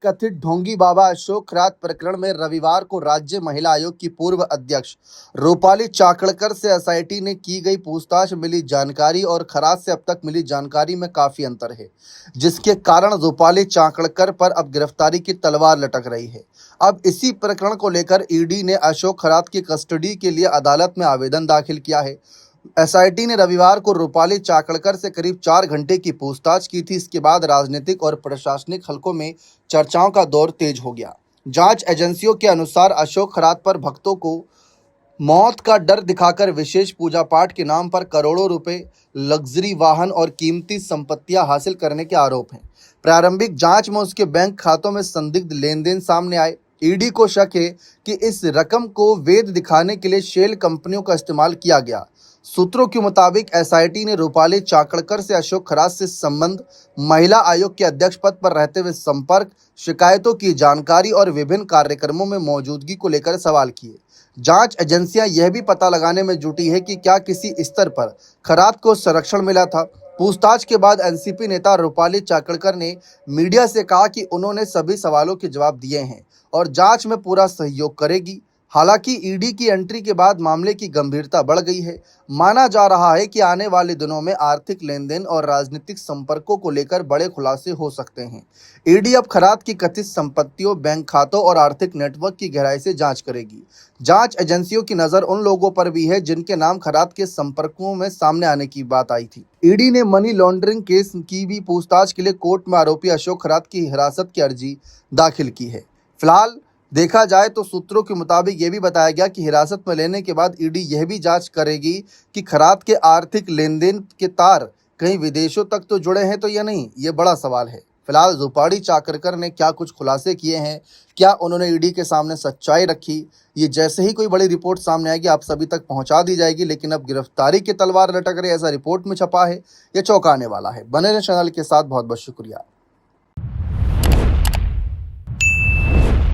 कथित ढोंगी बाबा अशोक खरात प्रकरण में रविवार को राज्य महिला आयोग की पूर्व अध्यक्ष रूपाली चाकणकर से एसआईटी ने की गई पूछताछ मिली जानकारी और खरात से अब तक मिली जानकारी में काफी अंतर है, जिसके कारण रूपाली चाकणकर पर अब गिरफ्तारी की तलवार लटक रही है। अब इसी प्रकरण को लेकर ईडी ने अशोक खरात की कस्टडी के लिए अदालत में आवेदन दाखिल किया है। एसआईटी ने रविवार को रूपाली चाकणकर से करीब 4 घंटे की पूछताछ की थी। इसके बाद राजनीतिक और प्रशासनिक हलकों में चर्चाओं का दौर तेज हो गया। जांच एजेंसियों के अनुसार अशोक खरात पर भक्तों को मौत का डर दिखाकर विशेष पूजा पाठ के नाम पर करोड़ों रुपए, लग्जरी वाहन और कीमती संपत्तियां हासिल करने के आरोप हैं। प्रारंभिक जांच में उसके बैंक खातों में संदिग्ध लेन देन सामने आए। ईडी को शक है कि इस रकम को वैध दिखाने के लिए शेल कंपनियों का इस्तेमाल किया गया। सूत्रों के मुताबिक एसआईटी ने रूपाली चाकणकर से अशोक खरात से संबंध, महिला आयोग के अध्यक्ष पद पर रहते हुए संपर्क, शिकायतों की जानकारी और विभिन्न कार्यक्रमों में मौजूदगी को लेकर सवाल किए। जांच एजेंसियां यह भी पता लगाने में जुटी है कि क्या किसी स्तर पर खरात को संरक्षण मिला था। पूछताछ के बाद एनसीपी नेता रूपाली चाकणकर ने मीडिया से कहा कि उन्होंने सभी सवालों के जवाब दिए हैं और जांच में पूरा सहयोग करेगी। हालांकि ईडी की एंट्री के बाद मामले की गंभीरता बढ़ गई है। माना जा रहा है कि आने वाले दिनों में आर्थिक लेन देन और राजनीतिक संपर्कों को लेकर बड़े खुलासे हो सकते हैं। ईडी अब खरात की कथित संपत्तियों, बैंक खातों और आर्थिक नेटवर्क की गहराई से जांच करेगी। जांच एजेंसियों की नजर उन लोगों पर भी है जिनके नाम खरात के संपर्कों में सामने आने की बात आई थी। ईडी ने मनी लॉन्ड्रिंग केस की भी पूछताछ के लिए कोर्ट में आरोपी अशोक खरात की हिरासत की अर्जी दाखिल की है। फिलहाल देखा जाए तो सूत्रों के मुताबिक ये भी बताया गया कि हिरासत में लेने के बाद ईडी यह भी जांच करेगी कि खरात के आर्थिक लेन देन के तार कहीं विदेशों तक तो जुड़े हैं तो या नहीं, ये बड़ा सवाल है। फिलहाल रूपाली चाकणकर ने क्या कुछ खुलासे किए हैं, क्या उन्होंने ईडी के सामने सच्चाई रखी, ये जैसे ही कोई बड़ी रिपोर्ट सामने आएगी आप सभी तक पहुंचा दी जाएगी। लेकिन अब गिरफ्तारी की तलवार लटक रही, ऐसा रिपोर्ट में छपा है, यह चौंकाने वाला है। बने रहे चैनल के साथ, बहुत बहुत शुक्रिया।